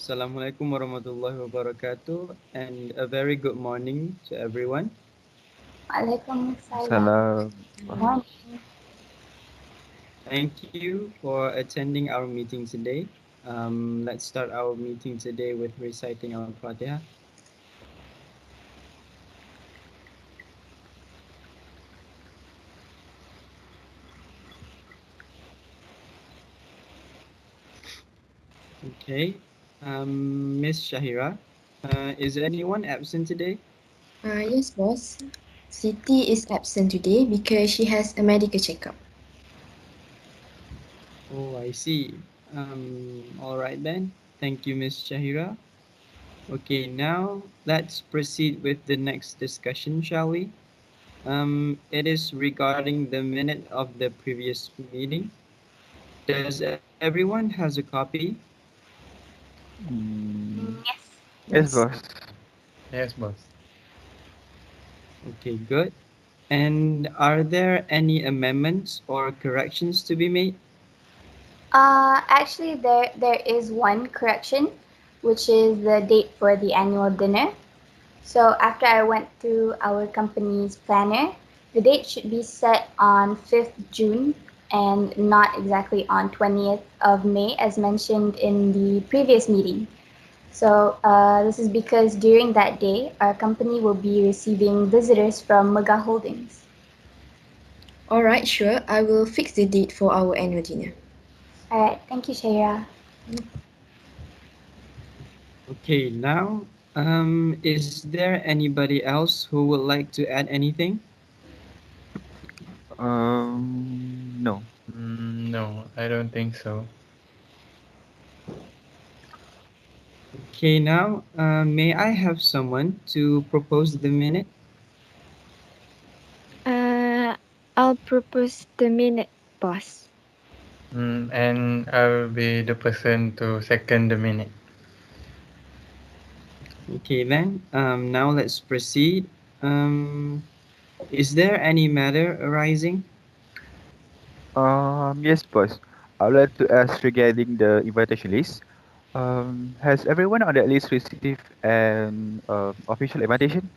Assalamualaikum warahmatullahi wabarakatuh, and a very good morning to everyone. Waalaikumsalam. Salam. Morning. Thank you for attending our meeting today. Let's start our meeting today with reciting our Fatiha. Okay, Miss Shahira, is anyone absent today? Yes, boss. Siti is absent today because she has a medical checkup. Oh, I see. All right then. Thank you, Miss Shahira. Okay, now let's proceed with the next discussion, shall we? It is regarding the minute of the previous meeting. Does everyone has a copy? Mm, Yes. yes, Yes. boss. Yes, boss. Okay, good. And are there any amendments or corrections to be made? Actually, there is one correction, which is the date for the annual dinner. So after I went through our company's planner, the date should be set on 5th June and not exactly on 20th of May as mentioned in the previous meeting. So this is because during that day, our company will be receiving visitors from Mega Holdings. Alright, sure. I will fix the date for our annual dinner. All right, thank you, Shahira. Okay, now, is there anybody else who would like to add anything? No. No, I don't think so. Okay, now, may I have someone to propose the minute? Uh, I'll propose the minute, boss. And I'll be the person to second the minute. Okay, then, now let's proceed. Um, is there any matter arising? Yes, boss. I would like to ask regarding the invitation list. Has everyone on that list received an official invitation?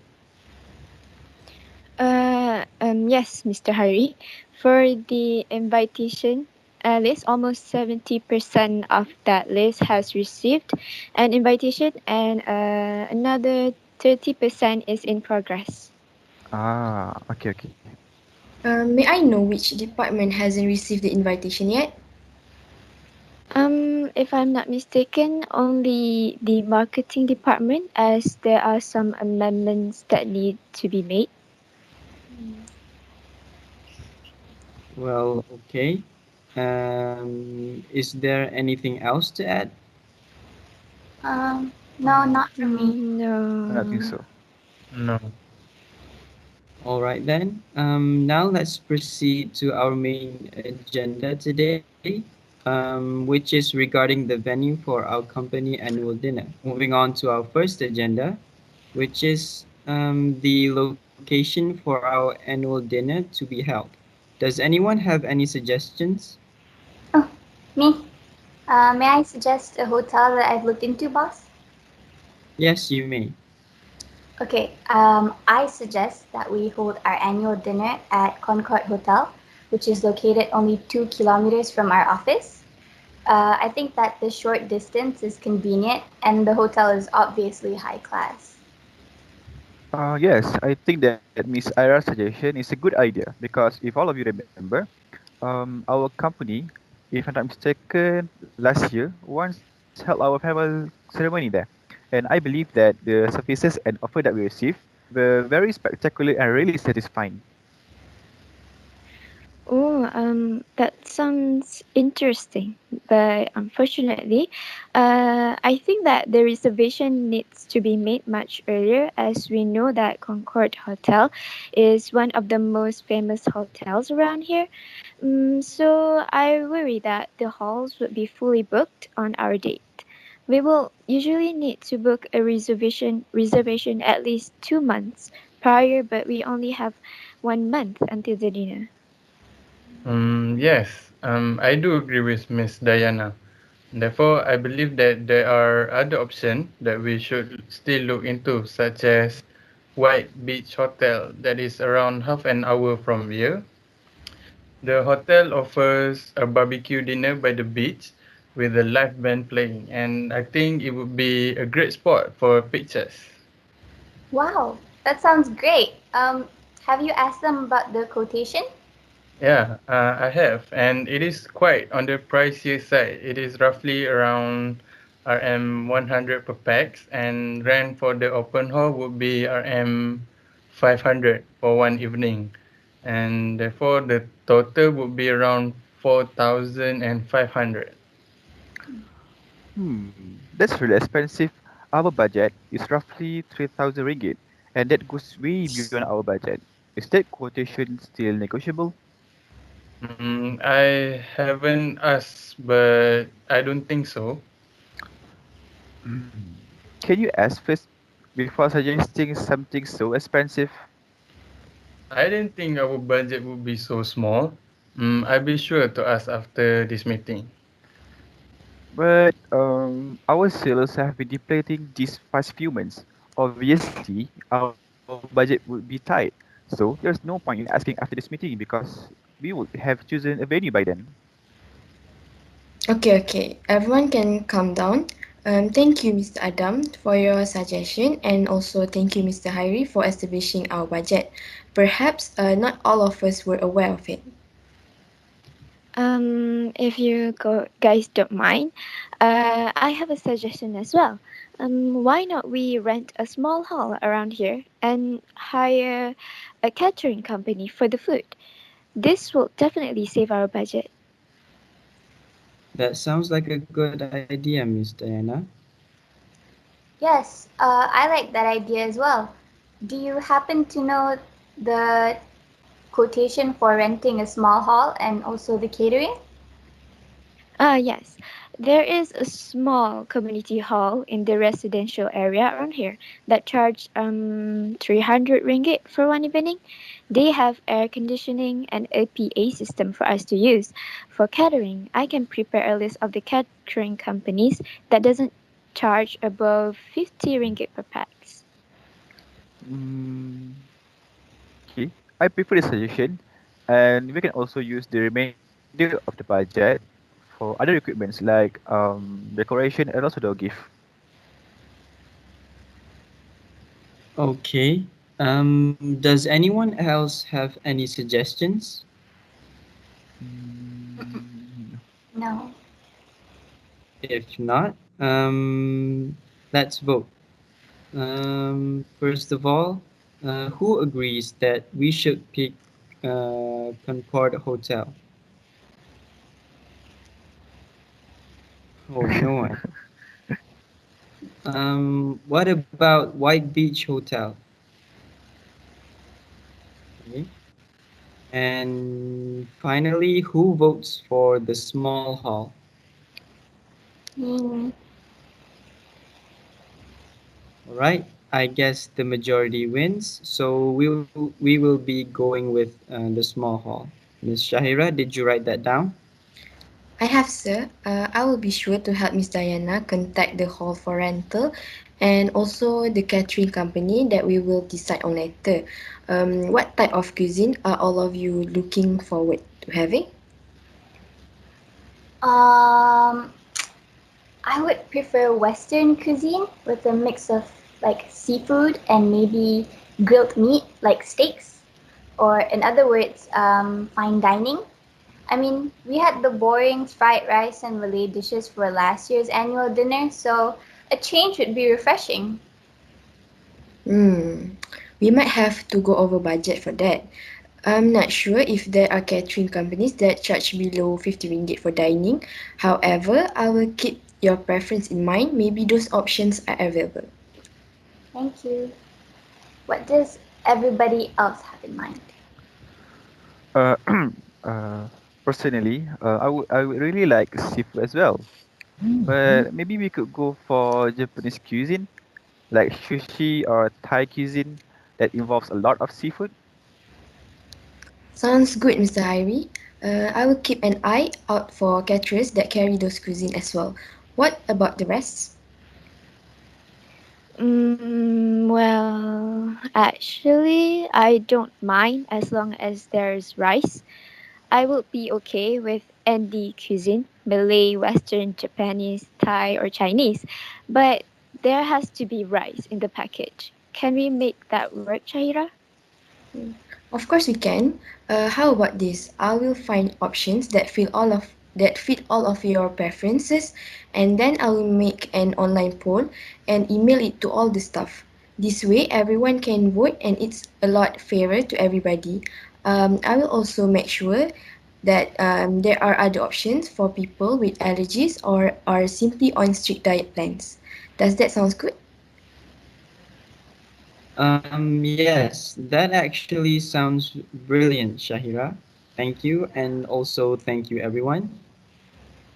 Yes, Mr. Hari. For the invitation list, almost 70% of that list has received an invitation, and another 30% is in progress. Okay, okay. May I know which department hasn't received the invitation yet? If I'm not mistaken, only the marketing department, as there are some amendments that need to be made. Well, okay. Is there anything else to add? No, not for me. I don't think No. so. No. All right then. Now let's proceed to our main agenda today, which is regarding the venue for our company annual dinner. Moving on to our first agenda, which is the location for our annual dinner to be held. Does anyone have any suggestions? Oh, me. May I suggest a hotel that I've looked into, boss? Yes, you may. Okay, I suggest that we hold our annual dinner at Concord Hotel, which is located only 2 kilometers from our office. I think that the short distance is convenient and the hotel is obviously high class. Yes, I think that Miss Ayra's suggestion is a good idea because if all of you remember, our company, if I'm not mistaken, last year once held our farewell ceremony there, and I believe that the services and offer that we received were very spectacular and really satisfying. Oh, that sounds interesting, but unfortunately, I think that the reservation needs to be made much earlier, as we know that Concord Hotel is one of the most famous hotels around here. So I worry that the halls would be fully booked on our date. We will usually need to book a reservation at least 2 months prior, but we only have 1 month until the dinner. Yes. I do agree with Miss Dayana. Therefore, I believe that there are other options that we should still look into, such as White Beach Hotel that is around half an hour from here. The hotel offers a barbecue dinner by the beach with a live band playing, and I think it would be a great spot for pictures. Wow, that sounds great. Have you asked them about the quotation? Yeah, I have, and it is quite on the pricier side. It is roughly around RM 100 per pax, and rent for the open hall would be RM 500 for one evening, and therefore the total would be around 4,500. That's really expensive. Our budget is roughly 3,000 ringgit, and that goes way beyond our budget. Is that quotation still negotiable? I haven't asked, but I don't think so. Hmm. Can you ask first before suggesting something so expensive? I didn't think our budget would be so small. I'll be sure to ask after this meeting. But our sales have been depleting these past few months. Obviously, our budget would be tight. So there's no point in asking after this meeting because we would have chosen a venue by then. Okay. Everyone can calm down. Thank you, Mr. Adam, for your suggestion, and also thank you, Mr. Hairi, for establishing our budget. Perhaps not all of us were aware of it. If you guys don't mind, I have a suggestion as well. Why not we rent a small hall around here and hire a catering company for the food? This will definitely save our budget. That sounds like a good idea, Miss Dayana. Yes, I like that idea as well. Do you happen to know the quotation for renting a small hall and also the catering? Yes, there is a small community hall in the residential area around here that charge 300 ringgit for one evening. They have air conditioning and a PA system for us to use. For catering, I can prepare a list of the catering companies that doesn't charge above 50 ringgit per pax. Mm, okay, I prefer this suggestion, and we can also use the remainder of the budget for other equipments like decoration and also the gift. Okay. Does anyone else have any suggestions? Mm, No. If not, let's vote. First of all, who agrees that we should pick Concord Hotel? Oh, no one. What about White Beach Hotel? Okay. And finally, who votes for the small hall? Mm, All right. I guess the majority wins, so we will be going with the small hall. Miss Shahira, did you write that down? I have, sir. I will be sure to help Miss Diana contact the hall for rental and also the catering company that we will decide on later. What type of cuisine are all of you looking forward to having? um, I would prefer Western cuisine with a mix of like seafood and maybe grilled meat like steaks, or in other words, fine dining. I mean, we had the boring fried rice and Malay dishes for last year's annual dinner, so a change would be refreshing. Hmm, we might have to go over budget for that. I'm not sure if there are catering companies that charge below 50 ringgit for dining. However, I will keep your preference in mind. Maybe those options are available. Thank you. What does everybody else have in mind? Uh, uh, personally, I would really like seafood as well. But maybe we could go for Japanese cuisine, like sushi or Thai cuisine that involves a lot of seafood. Sounds good, Mr. Irie. I will keep an eye out for caterers that carry those cuisine as well. What about the rest? Well, actually, I don't mind as long as there's rice. I would be okay with any cuisine, Malay, Western, Japanese, Thai, or Chinese. But there has to be rice in the package. Can we make that work, Shahira? Of course we can. How about this? I will find options that fit all of your preferences, and then I will make an online poll and email it to all the staff. This way, everyone can vote, and it's a lot fairer to everybody. I will also make sure that there are other options for people with allergies or are simply on strict diet plans. Does that sound good? Yes, that actually sounds brilliant, Shahira. Thank you, and also thank you, everyone.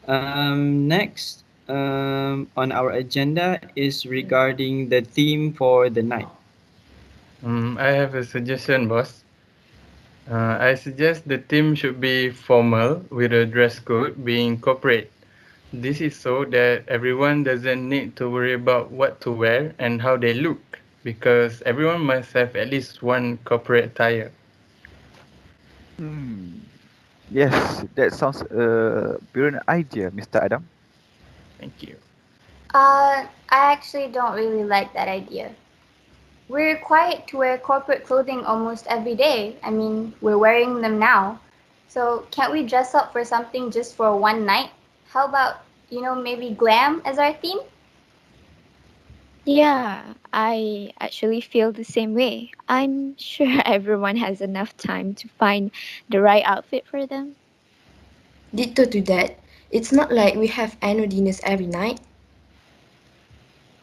Next on our agenda is regarding the theme for the night. I have a suggestion, boss. I suggest the theme should be formal with a dress code being corporate. This is so that everyone doesn't need to worry about what to wear and how they look, because everyone must have at least one corporate attire. Hmm. Yes, that sounds a brilliant idea, Mr. Adam. Thank you. I actually don't really like that idea. We're required to wear corporate clothing almost every day. I mean, we're wearing them now. So can't we dress up for something just for one night? How about, maybe glam as our theme? Yeah, I actually feel the same way. I'm sure everyone has enough time to find the right outfit for them. Ditto to that. It's not like we have annual dinners every night.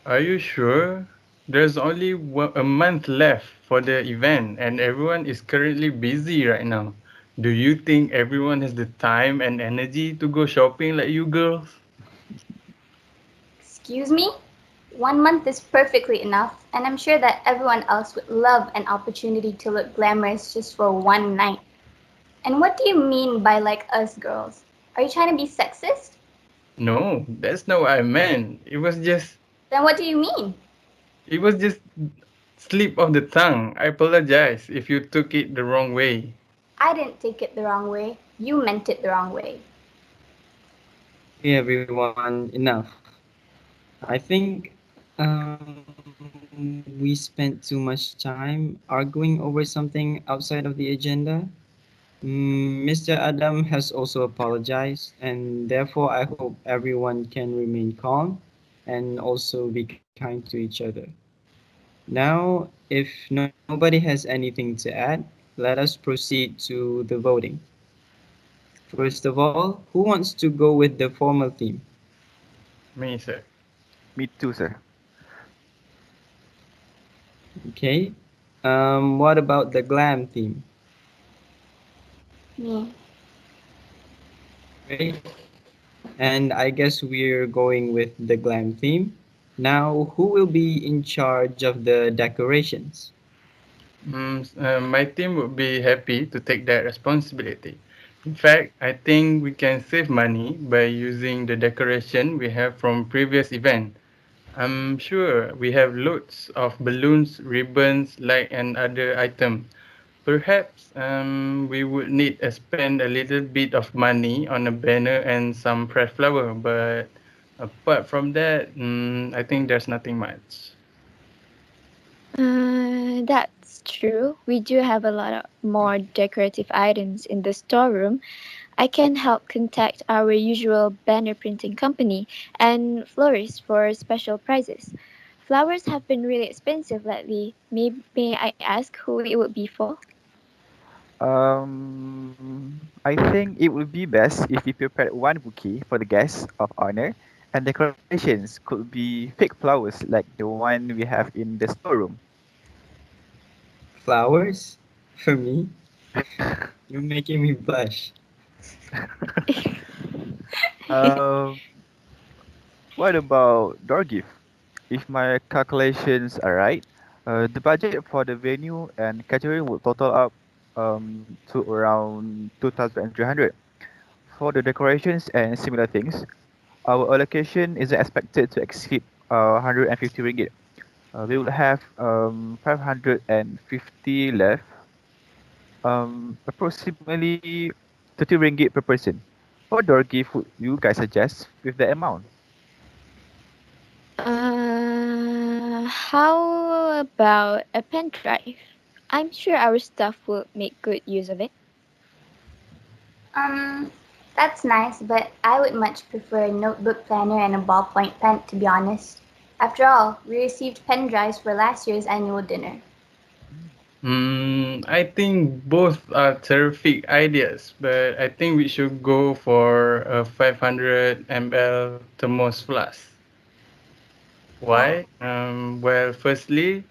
Are you sure? There's only a month left for the event, and everyone is currently busy right now. Do you think everyone has the time and energy to go shopping like you girls? Excuse me? 1 month is perfectly enough, and I'm sure that everyone else would love an opportunity to look glamorous just for one night. And what do you mean by like us girls? Are you trying to be sexist? No, that's not what I meant. Then what do you mean? It was just slip of the tongue. I apologize if you took it the wrong way. I didn't take it the wrong way. You meant it the wrong way. Okay, everyone, enough. I think we spent too much time arguing over something outside of the agenda. Mr. Adam has also apologized, and therefore I hope everyone can remain calm and also be kind to each other. Now, if nobody has anything to add, let us proceed to the voting. First of all, who wants to go with the formal theme? Me, sir. Me too, sir. Okay. What about the glam theme? Me. Great. And I guess we're going with the glam theme. Now, who will be in charge of the decorations? My team would be happy to take that responsibility. In fact, I think we can save money by using the decoration we have from previous event. I'm sure we have loads of balloons, ribbons, light and other items. Perhaps we would need to spend a little bit of money on a banner and some fresh flower, but apart from that, I think there's nothing much. That's true. We do have a lot of more decorative items in the storeroom. I can help contact our usual banner printing company and florists for special prizes. Flowers have been really expensive lately. May I ask who it would be for? I think it would be best if we prepared one bouquet for the guests of honor, and decorations could be fake flowers like the one we have in the storeroom. Flowers? For me? You're making me blush. Um, what about door gift? If my calculations are right, the budget for the venue and catering would total up to around 2,300. For the decorations and similar things, our allocation isn't expected to exceed 150 ringgit. We will have 550 left, approximately 30 ringgit per person. What door gift would you guys suggest with the amount? How about a pen drive? I'm sure our staff will make good use of it. Um, that's nice, but I would much prefer a notebook planner and a ballpoint pen, to be honest. After all, we received pen drives for last year's annual dinner. I think both are terrific ideas, but I think we should go for a 500 ml thermos flask. Why? Well, firstly,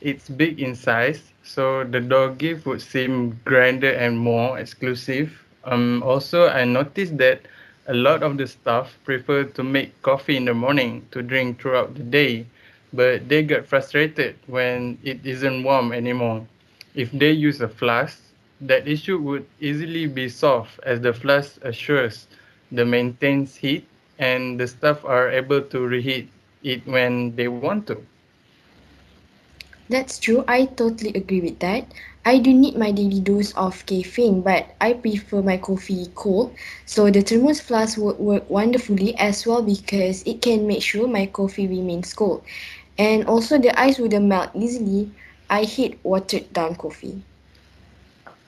it's big in size, so the door gift would seem grander and more exclusive. Also, I noticed that a lot of the staff prefer to make coffee in the morning to drink throughout the day, but they get frustrated when it isn't warm anymore. If they use a flask, that issue would easily be solved as the flask assures the maintains heat and the staff are able to reheat it when they want to. That's true, I totally agree with that. I do need my daily dose of caffeine, but I prefer my coffee cold. So the thermos flask would work wonderfully as well because it can make sure my coffee remains cold. And also the ice wouldn't melt easily. I hate watered down coffee.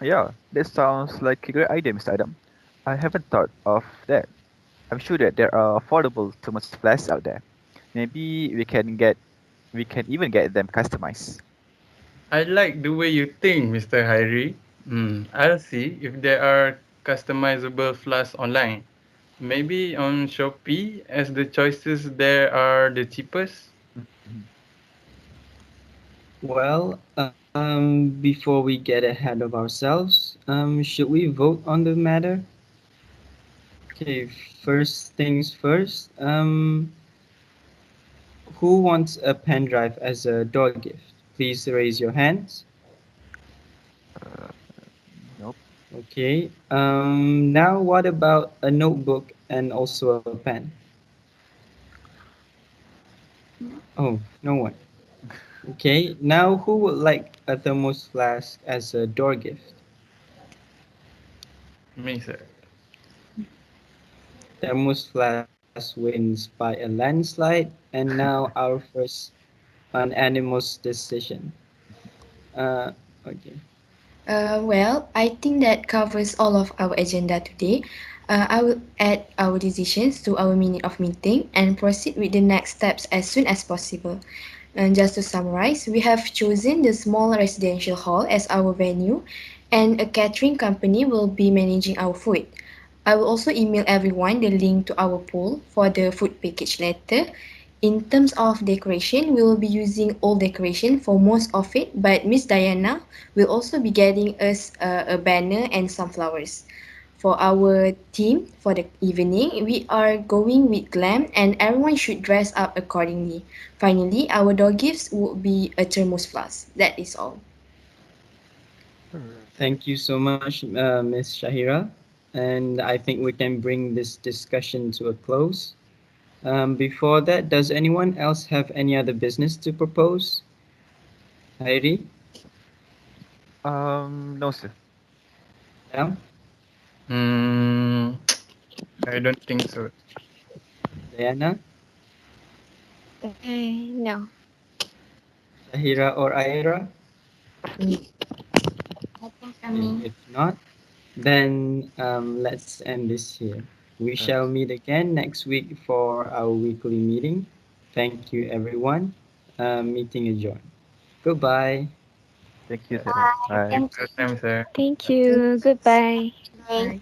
Yeah, that sounds like a great idea, Mr. Adam. I haven't thought of that. I'm sure that there are affordable thermos flasks out there. Maybe we can even get them customized. I like the way you think, Mr. Hyrie. I'll see if there are customizable flasks online. Maybe on Shopee, as the choices there are the cheapest. Mhm. Well, before we get ahead of ourselves, should we vote on the matter? Okay, first things first. Who wants a pen drive as a door gift? Please raise your hands. Uh, nope. Okay. Now what about a notebook and also a pen? Oh, no one. Okay. Now who would like a thermos flask as a door gift? Me, sir. Thermos flask wins by a landslide, and now our first unanimous decision. Uh, okay. Well, I think that covers all of our agenda today. I will add our decisions to our minute of meeting and proceed with the next steps as soon as possible. And just to summarize, we have chosen the small residential hall as our venue, and a catering company will be managing our food. I will also email everyone the link to our poll for the food package later. In terms of decoration, we will be using old decoration for most of it, but Miss Dayana will also be getting us a banner and some flowers. For our theme for the evening, we are going with glam and everyone should dress up accordingly. Finally, our door gifts would be a thermos flask. That is all. Thank you so much, Miss Shahira. And I think we can bring this discussion to a close. Before that, does anyone else have any other business to propose? Heidi, No, sir. Adam, Hmm, I don't think so. Dayana, No. Shahira, or Ayra? Nothing from Okay, me. if not, then let's end this here. We Uh, shall meet again next week for our weekly meeting. Thank you, everyone. Meeting adjourned. Goodbye. thank you, Yeah. sir. Bye. Bye. Thank Thank you for your you. time, sir. Thank Thank you. you. Goodbye. Bye. Bye.